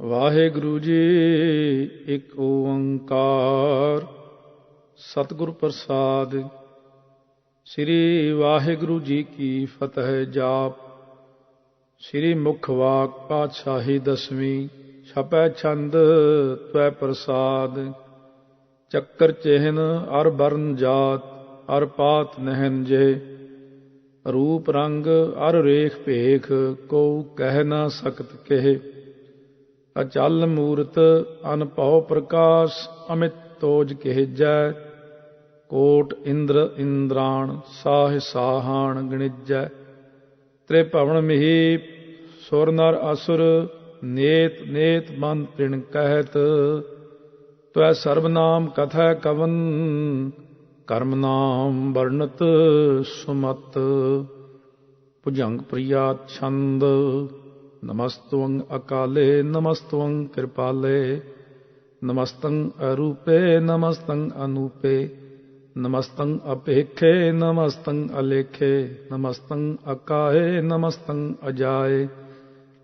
ਵਾਹਿਗੁਰੂ ਜੀ ਇੱਕ ਓੰਕਾਰ ਸਤਿਗੁਰ ਪ੍ਰਸਾਦ। ਸ੍ਰੀ ਵਾਹਿਗੁਰੂ ਜੀ ਕੀ ਫਤਿਹ ਜਾਪ। ਸ੍ਰੀ ਮੁਖ ਵਾਕ ਪਾਤਸ਼ਾਹੀ ਦਸਵੀਂ ਛਪੈ ਛੰਦ ਤਵੈ ਪ੍ਰਸਾਦ। ਚੱਕਰ ਚਿਹਨ ਅਰ ਬਰਨ ਜਾਤ ਅਰ ਪਾਤ ਨਹਿਨ ਜੇ। ਰੂਪ ਰੰਗ ਅਰ ਰੇਖ ਭੇਖ ਕੋ ਕਹਿ ਨਾ ਸਕਤ ਕਹਿ। ਅਚਲ ਮੂਰਤ ਅਨਭਉ ਪ੍ਰਕਾਸ਼ ਅਮਿਤ ਤੋਜ ਕਹਿਜੈ। ਕੋਟ ਇੰਦਰ ਇੰਦਰਾਣ ਸਾਹ ਸਾਹਾਣ ਗਣਿਜੈ। ਤ੍ਰਿਭਵਨ ਮਿਹੀ ਸੁਰ ਨਰ ਅਸੁਰ ਨੇਤ ਨੇਤ ਮਨ ਤ੍ਰਿਣ ਕਹਿਤ। ਤਵੈ ਸਰਬ ਨਾਮ ਕਥੈ ਕਵਨ ਕਰਮ ਨਾਮ ਵਰਣਤ ਸੁਮਤ। ਭੁਜੰਗ ਪ੍ਰਿਆਤ ਛੰਦ। ਨਮਸਤੁੰ ਅਕਾਲੇ ਨਮਸਤੁੰ ਕਿਰਪਾਲੇ। ਨਮਸਤੰ ਅਰੂਪੇ ਨਮਸਤੰ ਅਨੂਪੇ। ਨਮਸਤੰ ਅਪੇਖੇ ਨਮਸਤੰ ਅਲੇਖੇ। ਨਮਸਤੰ ਅਕਾਹੇ ਨਮਸਤੰ ਅਜਾਏ।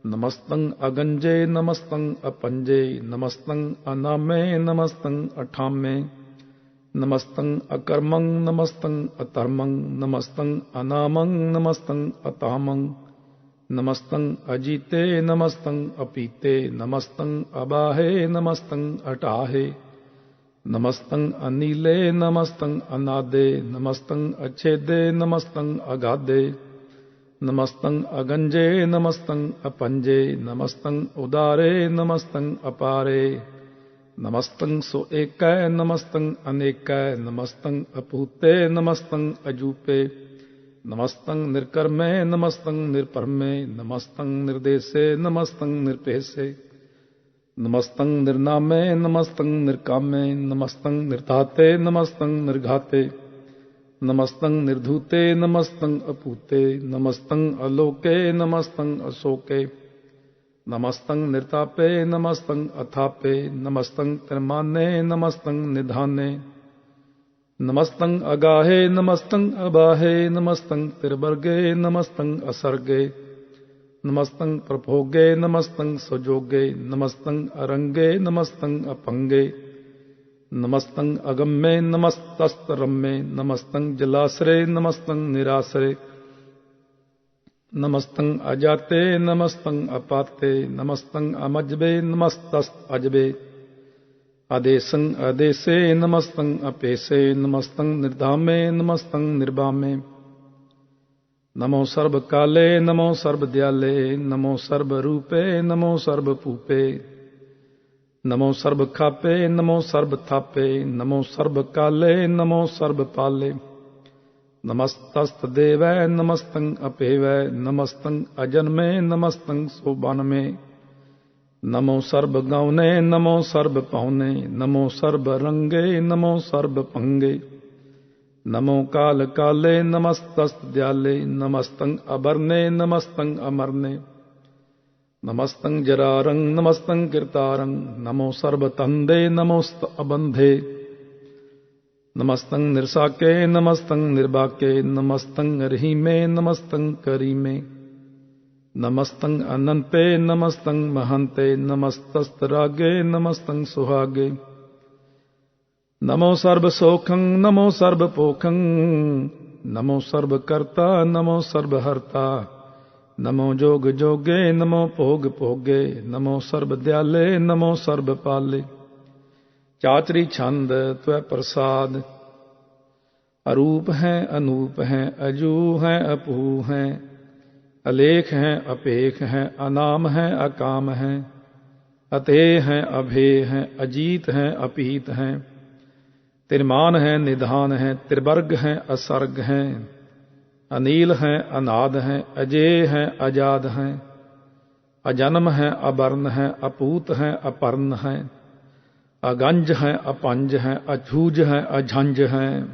ਨਮਸਤੰ ਅਗੰਜੇ ਨਮਸਤੰ ਅਪੰਜੇ। ਨਮਸਤੰ ਅਨਾਮੇ ਨਮਸਤੰ ਅਠਾਮੇ। ਨਮਸਤੰ ਅਕਰਮੰ ਨਮਸਤੰ ਅਧਰਮੰ। ਨਮਸਤੰ ਅਨਾਮੰ ਨਮਸਤੰ ਅਤਾਮੰ। ਨਮਸਤੰ ਅਜੀਤੇ ਨਮਸਤੰ ਅਪੀਤੇ। ਨਮਸਤੰ ਅਬਾਹੇ ਨਮਸਤੰ ਅਟਾਹੇ। ਨਮਸਤੰ ਅਨੀਲੇ ਨਮਸਤੰ ਅਨਾਦੇ। ਨਮਸਤੰ ਅਛੇਦੇ ਨਮਸਤੰ ਅਗਾਦੇ। ਨਮਸਤੰ ਅਗੰਜੇ ਨਮਸਤੰ ਅਪੰਜੇ। ਨਮਸਤੰ ਉਦਾਰੇ ਨਮਸਤੰ ਅਪਾਰੇ। ਨਮਸਤੰ ਸੋ ਏਕੈ ਨਮਸਤੰ ਅਨੇਕੈ। ਨਮਸਤੰ ਅਪੂਤੇ ਨਮਸਤੰ ਅਜੂਪੇ। ਨਮਸਤੰ ਨਿਰਕਰਮੇ ਨਮਸਤੰ ਨਿਰਪਰਮੇ। ਨਮਸਤੰ ਨਿਰਦੇਸੇ ਨਮਸਤੰ ਨਿਰਪੇਸੇ। ਨਮਸਤੰ ਨਿਰਨਾਮੇ ਨਮਸਤੰ ਨਿਰਕਾਮੇ। ਨਮਸਤੰ ਨਿਰਧਾਤੇ ਨਮਸਤੰ ਨਿਰਘਾਤੇ। ਨਮਸਤੰ ਨਿਰਧੂਤੇ ਨਮਸਤੰ ਅਪੂਤੇ। ਨਮਸਤੰ ਅਲੋਕੇ ਨਮਸਤੰ ਅਸੋਕੇ। ਨਮਸਤੰ ਨਿਰਤਾਪੇ ਨਮਸਤੰ ਅਥਾਪੇ। ਨਮਸਤੰ ਤਿਰਮਾਨੇ ਨਮਸਤੰ ਨਿਧਾਨੇ। ਨਮਸਤੰ ਅਗਾਹੇ ਨਮਸਤੰ ਅਬਾਹੇ। ਨਮਸਤੰ ਤਿਰਵਰਗੇ ਨਮਸਤੰ ਅਸਰਗੇ। ਨਮਸਤੰ ਪ੍ਰਭੋਗੇ ਨਮਸਤੰ ਸਜੋਗੇ। ਨਮਸਤੰ ਅਰੰਗੇ ਨਮਸਤੰ ਅਪੰਗੇ। ਨਮਸਤੰ ਅਗੰਮੇ ਨਮਸਤਸਤਰੰਮੇ। ਨਮਸਤੰ ਜਲਾਸਰੇ ਨਮਸਤੰ ਨਿਰਾਸਰੇ। ਨਮਸਤੰ ਅਜਾਤੇ ਨਮਸਤੰ ਅਪਾਤੇ। ਨਮਸਤੰ ਅਮਜਬੇ ਨਮਸਤਸ ਅਜਬੇ। ਆਦੇਸੰ ਆਦੇਸੇ ਨਮਸਤੰ ਅਪੇਸੇ। ਨਮਸਤੰ ਨਿਰਧਾਮੇ ਨਮਸਤੰ ਨਿਰਬਾਮੇ। ਨਮੋ ਸਰਬ ਕਾਲੇ ਨਮੋ ਸਰਬ ਦਿਆਲੇ। ਨਮੋ ਸਰਬ ਰੂਪੇ ਨਮੋ ਸਰਬ ਭੂਪੇ। ਨਮੋ ਸਰਬ ਖਾਪੇ ਨਮੋ ਸਰਬ ਥਾਪੇ। ਨਮੋ ਸਰਬ ਕਾਲੇ ਨਮੋ ਸਰਬ ਪਾਲੇ। ਨਮਸਤਸਤ ਦੇਵੈ ਨਮਸਤੰ ਅਪੇਵੈ। ਨਮਸਤੰ ਅਜਨਮੇ ਨਮਸਤੰ ਸੋਬਨਮੇ। ਨਮੋ ਸਰਬ ਗਾਉਨੇ ਨਮੋ ਸਰਬ ਪਾਉਨੇ। ਨਮੋ ਸਰਬ ਰੰਗੇ ਨਮੋ ਸਰਬ ਭੰਗੇ। ਨਮੋ ਕਾਲ ਕਾਲੇ ਨਮਸਤਸਤ ਦਿਆਲੇ। ਨਮਸਤੰ ਅਬਰਨੇ ਨਮਸਤੰ ਅਮਰਨੇ। ਨਮਸਤੰ ਜਰਾਰੰ ਨਮਸਤੰ ਕਿਰਤਾਰੰ। ਨਮੋ ਸਰਬ ਤੰਦੇ ਨਮੋਸਤ ਅਬੰਧੇ। ਨਮਸਤੰ ਨਿਰਸਾਕੇ ਨਮਸਤੰ ਨਿਰਬਾਕੇ। ਨਮਸਤੰ ਰਹੀਮੇ ਨਮਸਤੰ ਕਰੀਮੇ। ਨਮਸਤੰ ਅਨੰਤੇ ਨਮਸਤੰ ਮਹੰਤੇ। ਨਮਸਤਸਤ ਰਾਗੇ ਨਮਸਤੰ ਸੁਹਾਗੇ। ਨਮੋ ਸਰਬ ਸੋਖੰ ਨਮੋ ਸਰਬ ਪੋਖੰ। ਨਮੋ ਸਰਬ ਕਰਤਾ ਨਮੋ ਸਰਬ ਹਰਤਾ। ਨਮੋ ਜੋਗ ਜੋਗੇ ਨਮੋ ਭੋਗ ਭੋਗੇ। ਨਮੋ ਸਰਬ ਦਿਆਲੇ ਨਮੋ ਸਰਬ ਪਾਲੇ। ਚਾਤਰੀ ਛੰਦ ਤਵੈ ਪ੍ਰਸਾਦ। ਅਰੂਪ ਹੈ ਅਨੂਪ ਹੈ ਅਜੂ ਹੈ ਅਪੂ ਹੈ। ਅਲੇਖ ਹੈ ਅਪੇਖ ਹੈ ਅਨਾਮ ਹੈ ਅਕਾਮ ਹੈ। ਅਤੇ ਹੈ ਅਭੇ ਹੈ ਅਜੀਤ ਹੈ ਅਪੀਤ ਹੈ। ਤਿਰਮਾਨ ਹੈ ਨਿਧਾਨ ਹੈ ਤਿਰਵਰਗ ਹੈ ਅਸਰਗ ਹੈ। ਅਨੀਲ ਹੈ ਅਨਾਦ ਹੈ ਅਜੇ ਹੈ ਅਜਾਦ ਹੈ। ਅਜਨਮ ਹੈ ਅਬਰਨ ਹੈ ਅਪੂਤ ਹੈ ਅਪਰਨ ਹੈ। ਅਗੰਜ ਹੈ ਅਪੰਜ ਹੈ ਅਛੂਜ ਹੈ ਅਝੰਜ ਹੈ।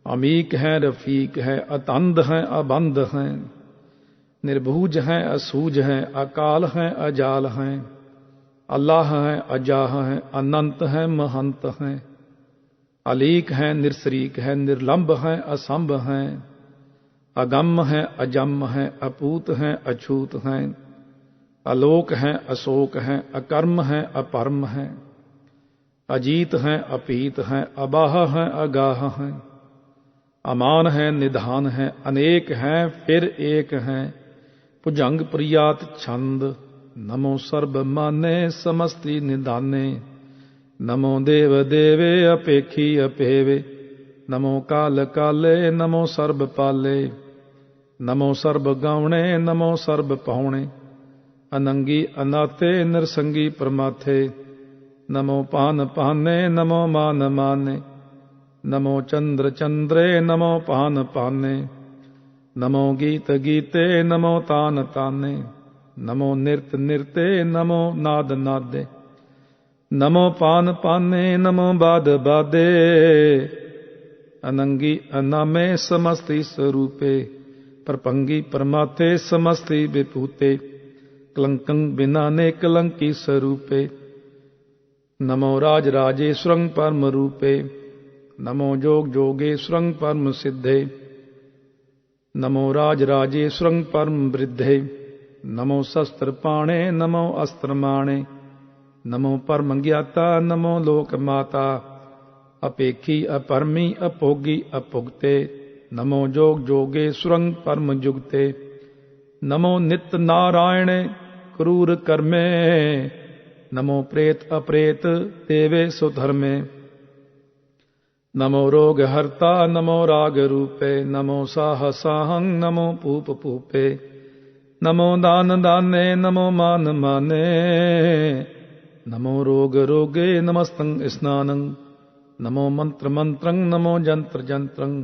ਅਮੀਕ ਹੈ ਰਫੀਕ ਹੈ ਅਤੰਦ ਹੈ ਅਬੰਧ ਹੈ। ਨਿਰਭੂਜ ਹੈ ਅਸੂਜ ਹੈ ਅਕਾਲ ਹੈ ਅਜਾਲ ਹੈ। ਅੱਲਾਹ ਹੈ ਅਜਾਹ ਹੈ ਅਨੰਤ ਹੈ ਮਹੰਤ ਹੈ। ਅਲੀਕ ਹੈ ਨਿਰਸਰੀਕ ਹੈ ਨਿਰਲੰਭ ਹੈ ਅਸੰਭ ਹੈ। ਅਗੰਮ ਹੈ ਅਜੰਮ ਹੈ ਅਪੂਤ ਹੈ ਅਛੂਤ ਹੈ। आलोक हैं, अशोक हैं, अकर्म हैं, अपरम हैं, अजीत हैं, अपीत हैं, अबाह हैं, अगाह हैं, अमान हैं, निधान हैं, अनेक हैं, फिर एक हैं, भुजंग प्रियात छंद। नमो सर्ब माने समस्ति निधाने, नमो देव देवे अपेखी अपेवे, नमो काल काले, नमो सर्ब पाले, नमो सर्ब गावणे, नमो सर्ब पावणे, अनंगी अनाथे नरसंगी परमाथे, नमो पान पाने, नमो मान माने, नमो चंद्र चंद्रे, नमो पान पाने, नमो गीत गीते, नमो तान ताने, नमो निरत निरते, नमो नाद नादे, नमो पान पाने, नमो बाद बादे, अनंगी अनामे समस्ति स्वरूपे, परपंगी परमाथे समस्ति विभूते, कलंकं बिनाने कलंकी स्वरूपे, नमो राज राजेश्वरं परम रूपे, नमो जोग जोगेश्वरं परम सिद्धे, नमो राज राजेश्वरं परम वृद्धे, नमो शस्त्र पाणे, नमो अस्त्र माणे, नमो परम ज्ञाता, नमो लोक माता, अपेखी अपरमी अपोगी अपुगते, नमो जोग जोगेश्वरं परम जुगते, नमो नित्य नारायण क्रूर कर्मे, नमो प्रेत अप्रेत देवे सुधर्मे, नमो रोग हर्ता, नमो राग रूपे, नमो साह साहं, नमो पूप पूपे, नमो दान दाने, नमो मान माने, नमो रोग रोगे, नमस्तं स्नानं, नमो मंत्र मंत्रं, नमो जंत्र जंत्रं,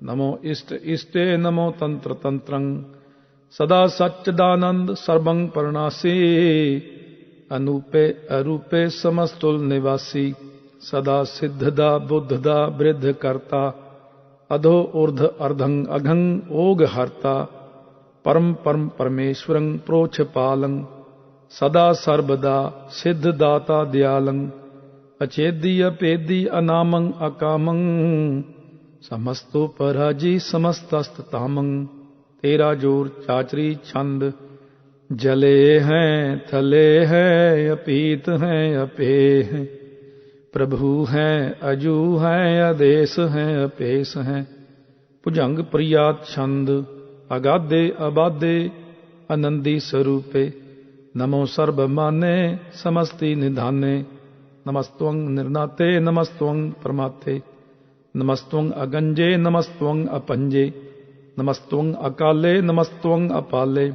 नमो इष्ट इष्टे, नमो तंत्र तंत्रं, सदा सच्चिदानंद सर्वं परनासी, अनूपे अरूपे समस्तुल निवासी, सदा सिद्धदा बुद्धदा वृद्ध करता, अधो ऊर्ध अर्धं अघं ओग हर्ता, परम परम परमेश्वरं प्रोछ पालं, सदा सर्वदा सिद्धदाता दयालं, अचेदी अपेदी अनामं अकामं, समस्तो पराजी समस्तस्ततामं, तेरा जोर चाचरी छंद, जले हैं थले हैं, अपीत हैं अपे हैं, प्रभु हैं अजू हैं, आदेश हैं अपेश हैं, भुजंग प्रियात छंद, अगाधे अबाधे आनंदी स्वरूपे, नमो सर्व माने समस्ति निधाने, नमस्त्वं निर्नाते, नमस्त्वं परमाथे, नमस्त्वं अगंजे, नमस्त्वं अपंजे, नमस्त्वं अकाले, नमस्त्वं अपाले,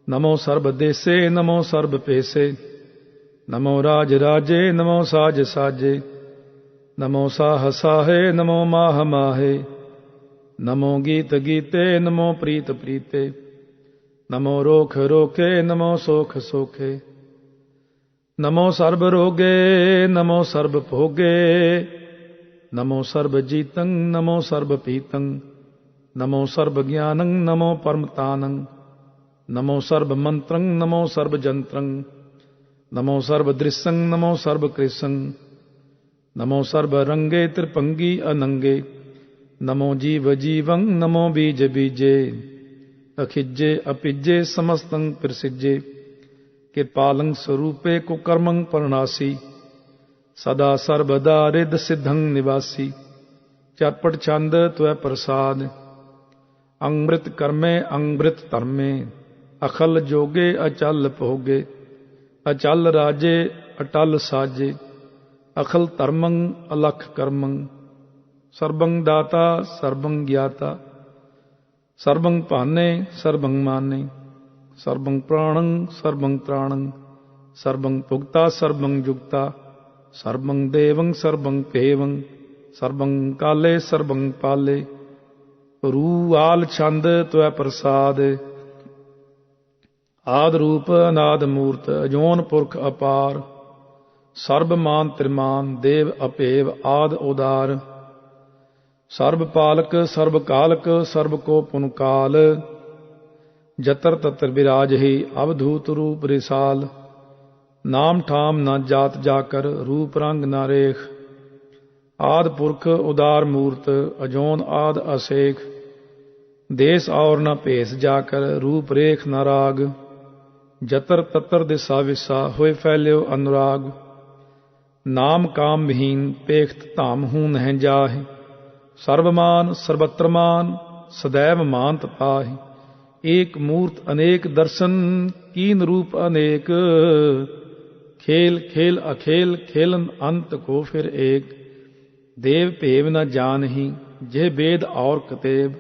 नमो सर्वदेशे, नमो सर्वपेशे, नमो राज राजे, नमो साज साजे, नमो साह साहे, नमो माह माहे, नमो गीत गीते, नमो प्रीत प्रीते, नमो रोख रोखे, नमो सोख सोखे, नमो सर्व रोगे, नमो सर्व भोगे, नमो सर्व जीतं, नमो सर्व पीतं, नमो सर्व ज्ञानं, नमो परमतानं, नमो सर्व मंत्रं, नमो सर्व जंत्रं, नमो सर्व दृश्यं, नमो सर्व कृशं, नमो सर्व रंगे त्रिपंगी अनंगे, नमो जीव जीवं, नमो बीज बीजे, अखिज्जे अपिज्जे समस्तं प्रसिज्जे, कृपालं स्वरूपे कुकर्मं परनासी, सदा सर्वदा रिद सिद्धं निवासी, चरपट छंद त्वै प्रसाद, अमृत कर्मे अमृत धर्मे, अखल जोगे अचल भोगे, अचल राजे अटल साजे, अखल धर्मं अलख कर्मं, सर्वं दाता सर्वं ज्ञाता, सर्वं पाने सर्वं माने, सर्वं प्राणं सर्वं त्राणं, सर्वं भुक्ता सर्वं जुक्ता, सर्वं देवं सर्वं पेवं, सर्वं काले सर्वं पाले, रू आल छंद त्वै प्रसाद, आद रूप अनाद मूर्त, अजोन पुरख अपार, सर्ब मान त्रिमान, देव अपेव आद उदार, सर्व पालक सर्व कालक, सर्व को पुन काल, जतर तत्र विराज ही अवधूत रूप रिसाल, नाम ठाम न जात जाकर, रूप रंग न रेख, आद पुरख उदार मूर्त, अजोन आद असेख, देश और न पेश जाकर, रूप रेख न राग, जतर ततर दिशा विसा होए फैल्यो अनुराग। नाम काम विहीन पेख्त धाम हूं नह जाहि। सर्वमान सर्वत्र मान सदैव मानत पाहि। एक मूर्त अनेक दर्शन कीन रूप अनेक। खेल खेल अखेल खेलन अंत को फिर एक। देव भेव न जानहि जे वेद और कतेब।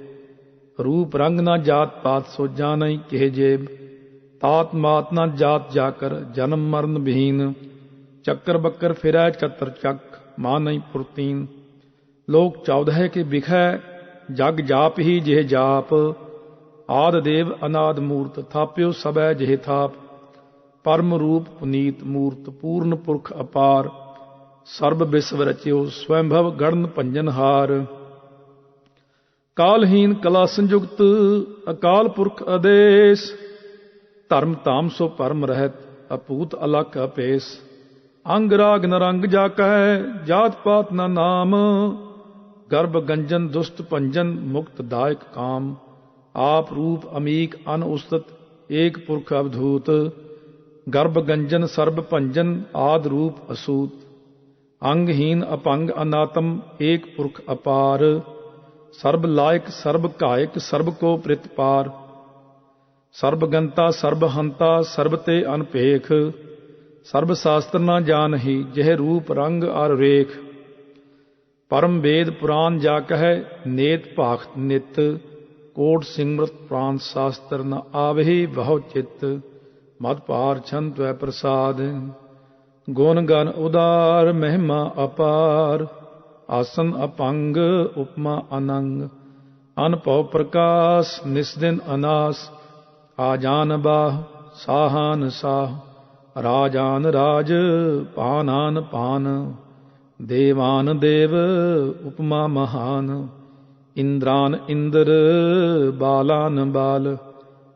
रूप रंग न जात पात सो जानहि केह जेब। तात मात न जात जाकर जन्म मरण विहीन। चक्कर बक्कर फिरै चतर चक मानहि पुरतीन। लोक 14 के बिखै जग जाप ही जेह जाप। आद देव अनाद मूर्त थाप्यो सबै जेह थाप। परम रूप पुनीत मूर्त पूर्ण पुरख अपार। सर्ब विश्व रचियो स्वयंभव गणन भंजनहार। कालहीन कला संयुक्त अकाल पुरख आदेश। धर्म धाम सो परम रहत अपूत अलख अपेस। अंग राग न रंग जाकै जात पात न नाम। गर्भ गंजन दुष्ट पंजन मुक्त दायक काम। आप रूप अमीक अन उस्तत एक पुरख अवधूत। गर्भ गंजन सर्ब भंजन आद रूप असूत। अंगहीन अपंग अनातम एक पुरख अपार। सर्ब लायक सर्ब कायक सर्ब को प्रित पार। सर्ब गंता सर्ब हंता सर्ब ते अनपेख। सर्ब शास्त्र न जानहि जह रूप रंग और रेख। परम वेद पुराण जा कह नेत भाखत नित। कोट सिमरत प्राण शास्त्र न आवहि बहु चित। मत पार छंत वै प्रसाद गुण गण उदार महिमा अपार। आसन अपंग उपमा अनंग। अनपव प्रकाश निस्दिन अनास। आजान बाह साहान साह। राजान राज पानान पान। देवान देव उपमा महान। इंद्रान इंद्र बालान बाल।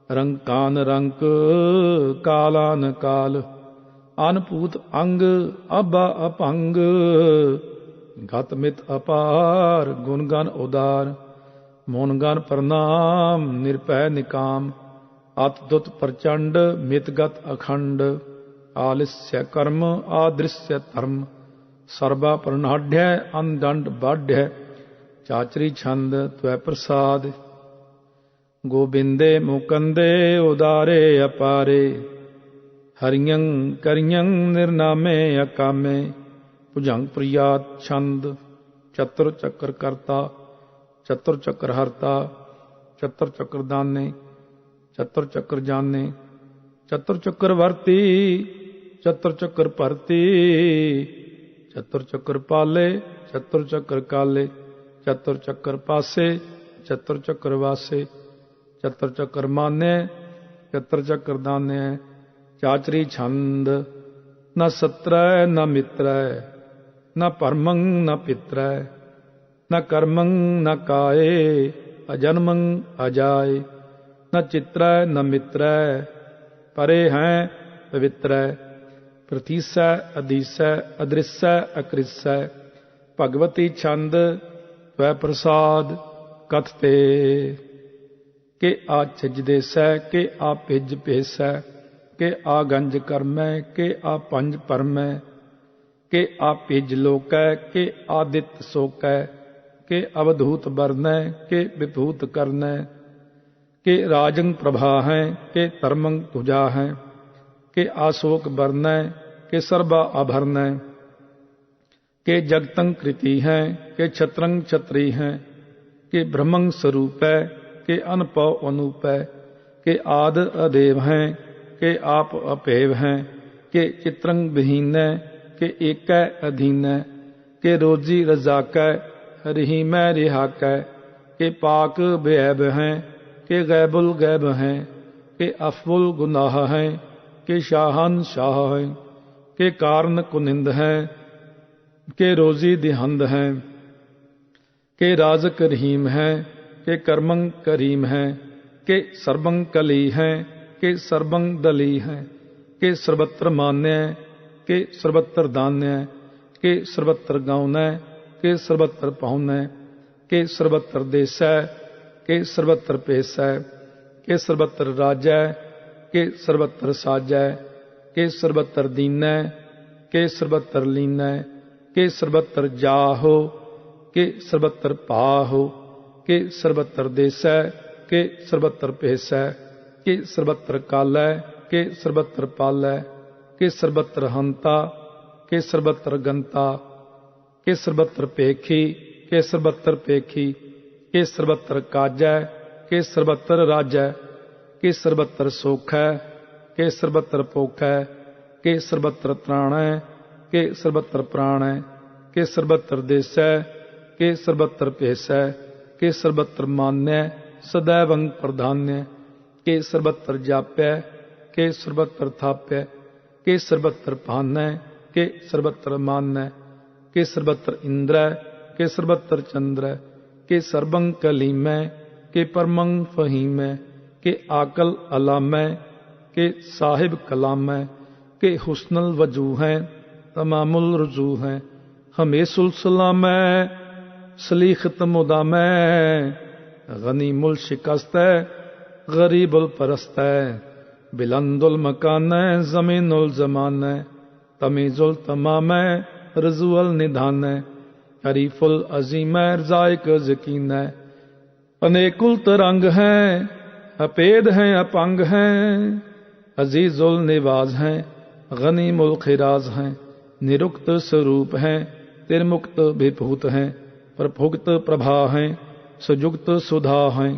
रंकान रंक कालान काल। अनपूत अंग अबा अपंग। गतमित अपार गुणगन उदार। मोनगन प्रणाम निरपै निकाम। अतदुत प्रचंड मितगत अखंड। आलिस्य कर्म आदृश्य धर्म। सर्वा प्रणाढ़ अनदंड बाढ़। चाचरी छंद त्वै प्रसाद। गोबिंदे मुकंदे उदारे अपारे। हरियं करियं निर्नामे अकामे। भुजंग प्रियात छंद चतुर चक्र करता। चतुर चक्र हरता। चतुर चक्र दाने। चतुर चक्र जाने। चतुर चक्र वर्ती। चतुर चक्र भरती। चतुर चक्र पाले। चतुर चक्र काले। चतुर चक्र पासे। चतुर चक्र वासे। चतुर चक्र मान्य। चतुर चक्र दान्य। चाचरी छंद न सत्र न मित्र। न परमं न पित्र। न कर्मं न काये। अजन्मं अजाय। न चित्र न मित्र। परे हैं पवित्र। प्रतीस अधीस अदृश्य अकृष्य। भगवती छंद वै प्रसाद कथते। के आ छिजदेस के आ भिज भेस। के आ गंज कर्मै के आ पंज परमै। के आ भिज लोकै के आदित सोकै। के अवधूत बरनै के विभूत करनै। के राजंग प्रभा हैं के धर्मंग तुजा हैं। के आशोक बरनै के सर्वा आभरणै। के जगतंग कृति हैं के छत्रंग छत्री हैं। के ब्रह्मंग स्वरूप है के अनपव अनूप है। के आद अदेव हैं के आप अपेव हैं। के चित्रंग विहीन के एक अधीन। के रोजी रजाकै रिही मैं रिहाकै। के पाक बेऐब हैं के गैबुल गैब हैं। के अफबुल गुनाह हैं के शाहन शाह हैं। के कारण कुनिंद हैं के रोजी दिहंद हैं। के राजक रहीम हैं के कर्मंग करीम हैं। के सर्वंग कली हैं के सर्वंग दली हैं। के सर्वत्र मान्य के सर्वत्र दान्य। के सर्वत्र गाउनै के सर्वत्र पाउनै। के सर्वत्र देसै के सर्वत्र पेसै। के सर्वत्र राजै के सर्वत्र साजै, के सर्वत्र दीनै, के सर्वत्र लीनै, के सर्वत्र जाहो, के सर्वत्र पाहो, के सर्वत्र देसै, के सर्वत्र भेसै, के सर्वत्र कालै, के सर्वत्र पालै, के सर्वत्र हंता, के सर्वत्र गंता, के सर्वत्र पेखी, के सर्वत्र पेखी, के सर्वत्र काजै, के सर्वत्र राजै, के सर्वत्र सोखै, के सर्वत्र पोखै, के सर्वत्र त्राणै, के सर्वत्र प्राणै, के सर्वत्र देसै, के सर्वत्र भेसै, के सर्वत्र मान्य, सदैवं प्रधान्य, के सर्वत्र जाप्य, के सर्वत्र थाप्य, के सर्वत्र भान्य, के सर्वत्र मान्य, के सर्वत्र इंद्र, के सर्वत्र चंद्र, के सर्वं कलीमै, के परमं फहीमै, के आकल अलामै, के साहिब कलामै, के हुस्नल वजू हैं, तमामुल रुजू हैं, हमेशुल सलामै, सलीखत मुदामै, गनीमुल शिकस्तै, गरीबुल परस्तै, बिलंदुल मकानै, जमीनुल जमानै, तमीजुल तमामै, रजुअल निधानै, हरीफुल अजीमै, जायक यकीनै, अनेकुल तरंग हैं, अपेद हैं, अपंग हैं, अजीजुल निवाज हैं, गनीमुल खिराज हैं, निरुक्त स्वरूप हैं, तिरमुक्त विभूत हैं, प्रभुक्त प्रभा हैं, सुजुक्त सुधा हैं,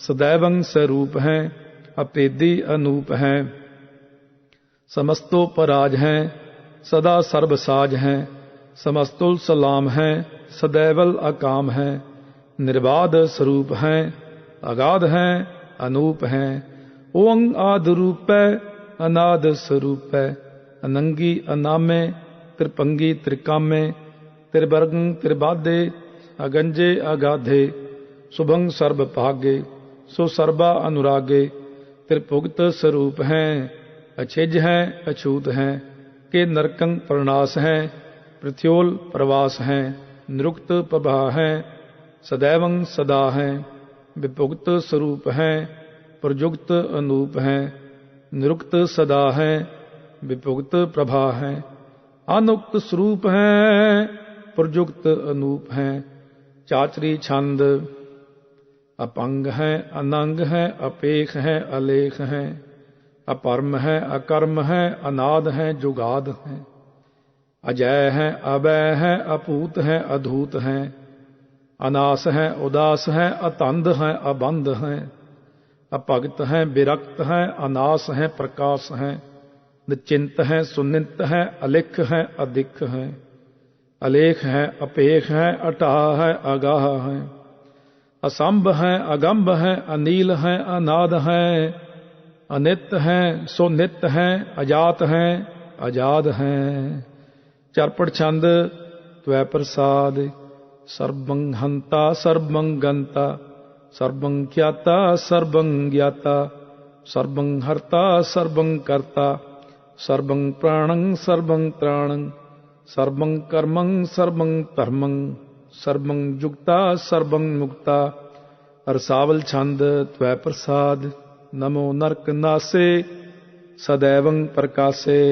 सदैवं स्वरूप हैं, अपेदी अनूप हैं, समस्तोपराज हैं, सदा सर्वसाज हैं, समस्तुल सलाम हैं, सदैवल अकाम हैं, निर्बाध स्वरूप हैं, अगाध हैं, अनूप हैं, ओं आद रूप है, अनाद स्वरूप है, अनंगी अनामे, त्रिपंगी त्रिकामे, त्रिवर्गं त्रिबाधे, अगंजे अगाधे, शुभं सर्व भागे, सो सर्वा अनुरागे, त्रिभुक्त स्वरूप हैं, अछिज हैं, अछूत हैं, के नरकं प्रणास हैं, पृथ्योल प्रवास हैं, निरुक्त प्रभा हैं, सदैवं सदा हैं, विभुक्त स्वरूप हैं, प्रजुक्त अनूप हैं, निरुक्त सदा हैं, विभुक्त प्रभा हैं, अनुक्त स्वरूप हैं, प्रजुक्त अनूप हैं, चाचरी छंद, अपंग हैं, अनंग हैं, अपेख हैं, अलेख हैं, अपरम हैं, अकर्म हैं, अनाद हैं, जुगाद हैं, अजय हैं, अवय हैं, अपूत हैं, अधूत हैं, अनास हैं, उदास हैं, अतंध हैं, अबंध हैं, अपगत हैं, विरक्त हैं, अनास हैं, प्रकाश हैं, निश्चिंत हैं, सुनित हैं, अलिख हैं, अधिक हैं, अलेख हैं, अपेख हैं, अटाह हैं, अगाह हैं, असंभ हैं, अगंभ हैं, अनील हैं, अनाद हैं, अनित हैं, सुनित हैं, अजात हैं, अजाद हैं। चरपट छंद त्वै प्रसाद, सर्वं हंता सर्वं गंता, सर्वं ज्ञाता सर्वं ज्ञाता, सर्वं हर्ता सर्वं कर्ता, सर्वं प्राणं सर्वं त्राणं, सर्वं कर्मं सर्वं धर्मं, सर्वं युक्ता सर्वं मुक्ता। रसावल छंद त्वै प्रसाद, नमो नरक नासे, सदैवं प्रकाशे,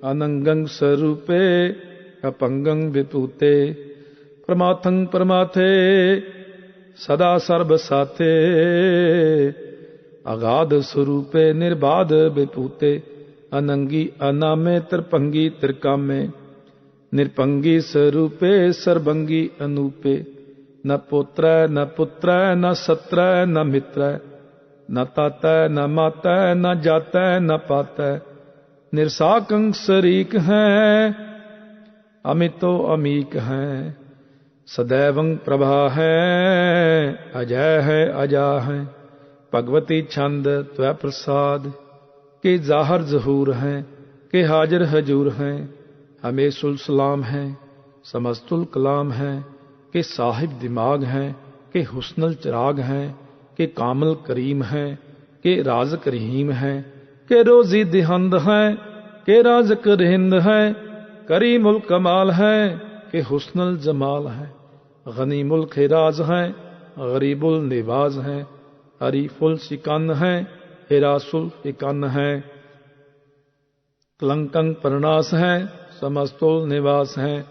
अनंगं स्वरूपे, अपंगं विपूते, परमार्थं परमाथे, सदा सर्व साथे, अगाध स्वरूपे, निर्बाध विपूते, अनंगी अनामे, त्रिपंगी त्रिकामे, निरपंगी स्वरूपे, सर्वंगी अनूपे, न पुत्र न पुत्र न सत्र न मित्र, न तात न मात न जात न पात, निरसाकं शरीक हैं, अमितो अमीक हैं, सदैवं प्रभा है, अजय है अजा है। भगवती छंद त्वै प्रसाद, के जाहर जहूर हैं, के हाजिर हजूर हैं, हमें सुलसलाम हैं, समस्तुल कलाम हैं, के साहिब दिमाग हैं, के हुस्नल चिराग हैं, के कामल करीम हैं, के राज़ रहीम हैं, के रोज़ी दिहंद हैं, के राज़ रिहिंद हैं, करीमुल कमाल हैं, के हुस्नल जमाल हैं, गनीमुल खिराज हैं, गरीबुल निवाज हैं, हरीफुल शिकन हैं, हेरासुल इकन है। कलंकं परनास है, समस्तुल निवास है।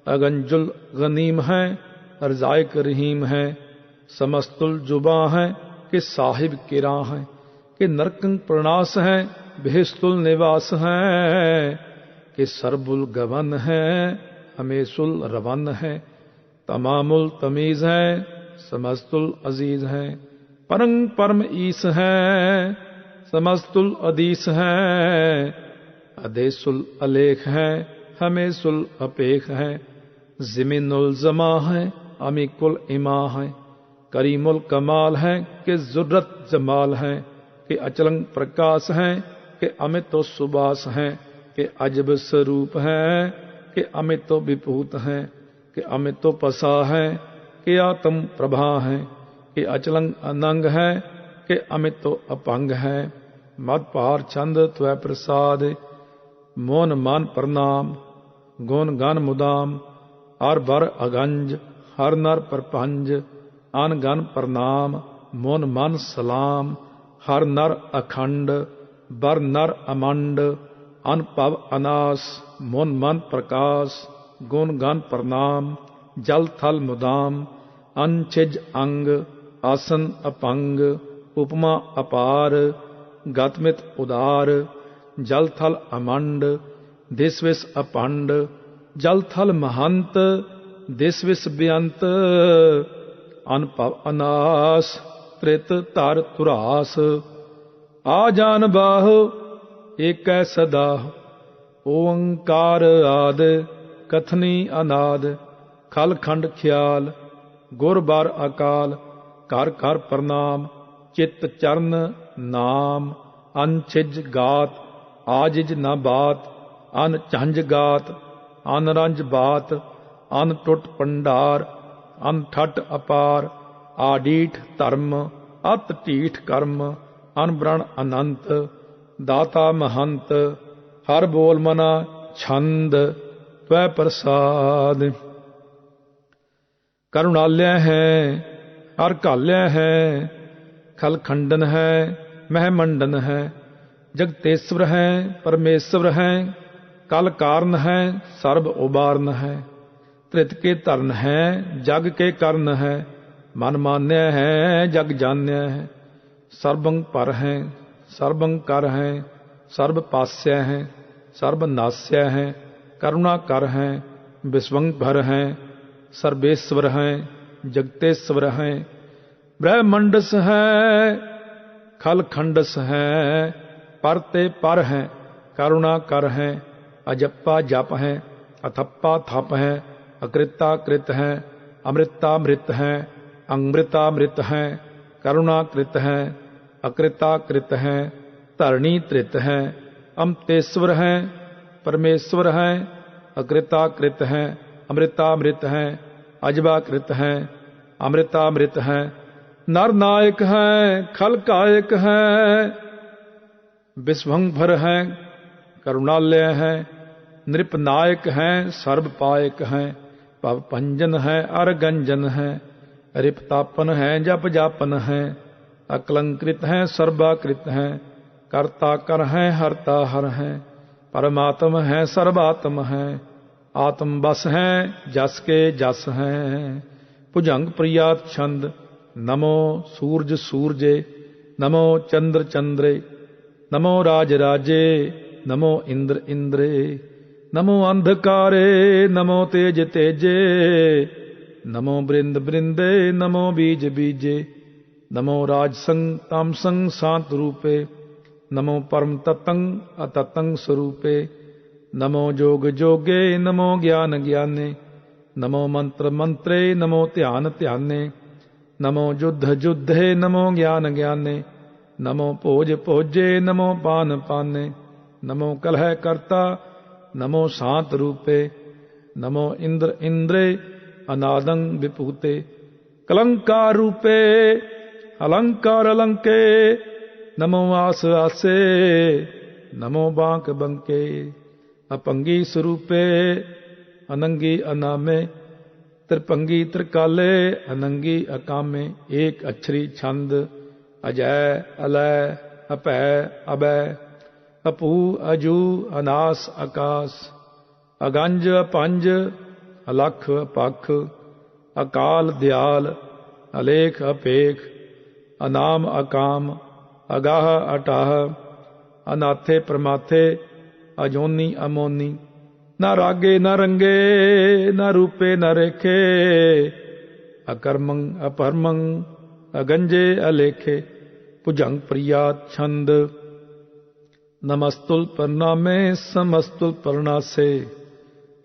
अगंजुल गनीम है, अर्जायक रहीम है। समस्तुल जुबा है कि साहिब किरा है। कि नरकंग प्रणास है, बेहस्तुल निवास है। कि सरबुल गवन है, हमेशुल रवन है। तमामुल तमीज है, समस्तुल अजीज है। परंग परम ईस है, समस्तुल अदीस है। अदेसुल अलेख है, हमेशुल अपेख है। जिमिनुल जमा है, अमीकुल इमा है। करीमुल कमाल है कि जुर्रत जमाल है। कि अचलंग प्रकाश है कि अमित सुबास है। कि अजब स्वरूप है कि अमित विभूत है। कि अमित पसा है कि आत्म प्रभा है। कि अचलंग अनंग है कि अमित अपंग है। मद पार छंद त्वै प्रसाद, मोन मान प्रणाम। गुण गान मुदाम, हर बर अगंज। हर नर परपंज, अन गन प्रणाम। मोन मन सलाम, हर नर अखंड। बर नर अमंड, अनपव अनास। मोन मन प्रकाश, गुण गान प्रणाम। जल थल मुदाम, अनछिज अंग। आसन अपंग, उपमा अपार। गतमित उदार, जल थल अमंड। दिस विस अपंड, जल थल महंत। दिस विस बेअंत, अनपव अनास। त्रित धर तुरास, आ जान बाह। एकै सदा, ओंकार आद। कथनी अनाद, खल खंड ख्याल। गुर बार अकाल, कर कर प्रणाम। चित चरण नाम, अनछिज गात। आजिज न बात, अन झंझ गात। अनरंज बात, अन टुट पंडार। अन ठट अपार, आडीठ धर्म। अत ढीठ कर्म, अनब्रण अनंत। दाता महंत, हर बोल मना छंद। त्वै प्रसाद, करुणालय है, हर घालय है। खल खंडन है, महमंडन है। जगतेश्वर है, परमेश्वर है। कल कारण है, सर्ब उबारन है। त्रित के धरन है, जग के करण है। मन मान्य है, जग जान्य है। सर्वं पर है, सर्वं कर है। सर्व पास्य है, सर्व नास्य है। करुणा कर है, विश्वं भर है। सर्वेश्वर है, जगतेश्वर है। ब्रह्मंडस है, खल खंडस है। परते पर है, करुणा कर है। अजप्पा जप है, अथप्पा थप है। अकृता कृत है, अमृता मृत है। अमृता मृत है, करुणा कृत है। अकृता कृत है, धरणी त्रित है। अमतेश्वर है, परमेश्वर है। अकृता कृत है, अमृतामृत है। अजबाकृत है, अमृतामृत है। नर नायक है, खल कायक है। विश्वंभर है, करुणालय है। नृपनायक है, सर्व पायक है। भव भंजन है, अरगंजन है। रिपतापन है, जप जापन है। अकलंकृत है, सर्वाकृत है। कर्ता कर है, हरता हर है। परमात्म है, सर्वात्म है। आत्म बस है, जस के जस है। भुजंग प्रियात छंद, नमो सूरज सूरजे। नमो चंद्र चंद्रे। नमो राज राजे। नमो इंद्र इंद्रे। नमो अंधकारे। नमो तेज तेजे। नमो बृंद बृंदे। नमो बीज बीजे। नमो राजसंग तामसंग शांत रूपे। नमो परम ततंग अततंग स्वरूपे। नमो जोग जोगे। नमो ज्ञान ज्ञाने। नमो मंत्र मंत्रे। नमो ध्यान ध्याने। नमो युद्ध युद्धे। नमो ज्ञान ज्ञाने। नमो भोज भोजे। नमो पान पाने। नमो कलह कर्ता। नमो शांत रूपे। नमो इंद्र इंद्रे। अनादंग विभूते। कलंकार रूपे। अलंकार अलंके। नमो आस आसे। नमो बांक बंके। अपंगी स्वरूपे। अनंगी अनामे। त्रिपंगी त्रिकाले। अनंगी अकामे। एक अक्षरी छंद। अजय अलय अपै अबै, अपू अजू अनास आकास, अगंज अपंज, अलख अपख, अकाल दयाल, अलेख अपेख, अनाम अकाम, अगाह अटाह, अनाथे प्रमाथे, अजोनी अमोनी, न रागे न रंगे, न रूपे न रेखे, अकर्मं अपरमं, अगंजे अलेखे, भुजंग प्रियात छंद, नमस्तुल परनामे समस्तुल परनासे,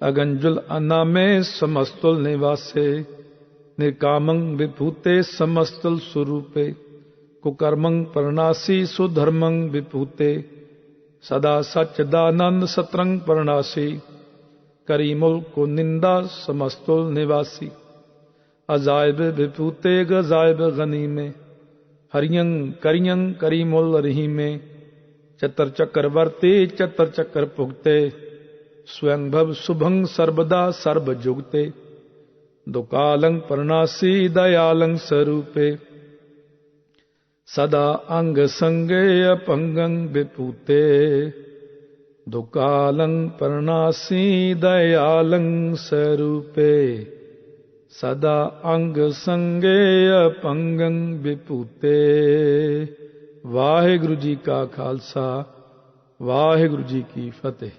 अगंजुल अनामे समस्तुल निवासे, निर्कामं विभूते समस्तुल स्वरूपे, कुकर्मं परनासी सुधर्मं विभूते, सदा सच्चिदानंद सत्रंग परनासी, करीमुल को निंदा समस्तुल निवासी, अजायब विभूते गजायब गनी में, हरियं करियं करीमुल रही में, चतर चक्रवर्ती चतर चक्र भुगते, स्वयं भव शुभं सर्वदा सर्व जुगते, दुकालं परनासी दयालं स्वरूपे, सदा अंग संगे अपंगं विभूते, दुकालं परनासी दयालं स्वरूपे, सदा अंग संगे अपंगं विभूते। वाहिगुरु जी का खालसा, वाहिगुरु जी की फतेह।